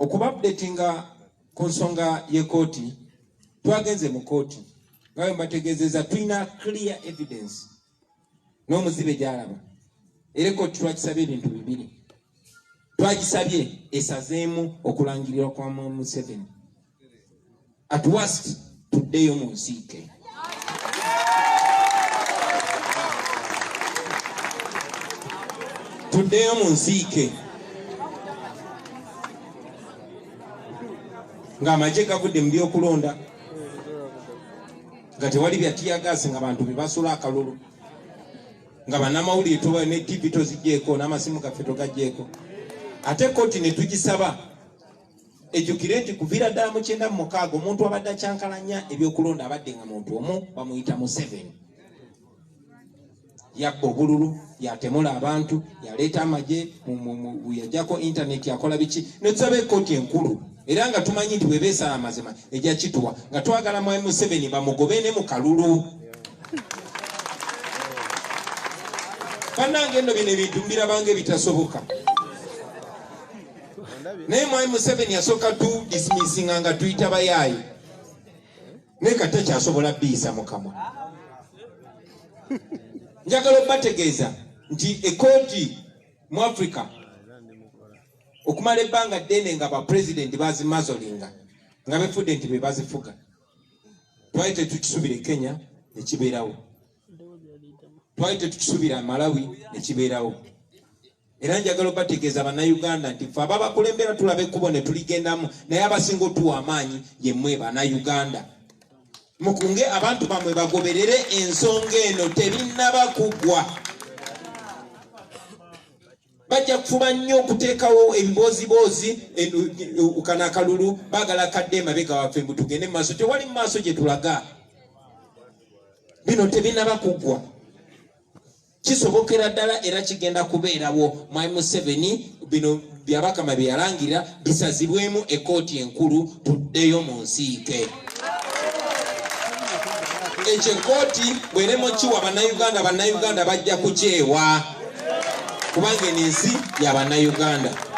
okuba updatinga ku nsonga y'ekkooti twagenze mu kkooti nga mbategeezeza tulina clear evidence n'omuzibe gy'alaba era ekkooti twagisabye ebintu bibiri. Twagisabye esazeemu okulangirirwa kwa Museveni. At worst tuddeyo mu nsiike. Tuddeyo mu nsiike ng'amagye gavudde mu by'okulonda nga tewali bya tiyagaasi nga bantu bebasula akalulu nga bannamawulire tuba ne TV toziggyeko n'amasimu gaffe togaggyeko. Ate kkooti ne tugisaba ejjukire nti kuviira ddala mu 96 omuntu abadde akyankalanya ebyokulonda abadde nga muntu omu bamuyita Museveni. Yabba obululu, yatemula abantu, yaleeta amagye, yajjako intaneti, yakola biki. Ne tusaba ekkooti enkulu era nga tumanyi nti bwebeesala amazima ejja kituwa nga twagala Mwami Museveni bamugobe ne mu kalulu. Bannange nno bino ebintu mbirabanga ebitasoboka. Naye Mwami Museveni yasooka tu dismissinga nga tuyita bayaayi naye kati takyasobola bbiisa mu kamwa. Njagala okubategeeza nti ekkooti mu Africa okumala ebbanga ddene nga bapulezidenti bazimazolinga nga befudde nti be bazifuga. Twali tetukisubira e Kenya ne kibeerawo, twali tetukisubira Malawi ne kibeerawo. Era njagala okubategeeza bannayuganda nti ffe ababakulembera tulaba ekkubo ne tuligendamu naye abasinga otuwa amaanyi ye mmwe bannayuganda. Mukunge abantu bamwe bagoberere ensonga eno tebinnaba kuggwa. Bajja kufuba nnyo okuteekawo ebiboozibozi ukana akalulu baagala kadde emabega waffe mbu tugende mu maaso. Tewali mu maaso gye tulaga. Bino tebinnaba kuggwa. Kisobokera ddala era kigenda kubeerawo. Mwami Museveni bino byabakama bye yalangira bisazibwemu ekkooti enkulu tuddeyo mu nsiike. Ekyo ekkooti bw'eremo kiwa bannayuganda bajja kukyewa kubanga ensi ya bannayuganda.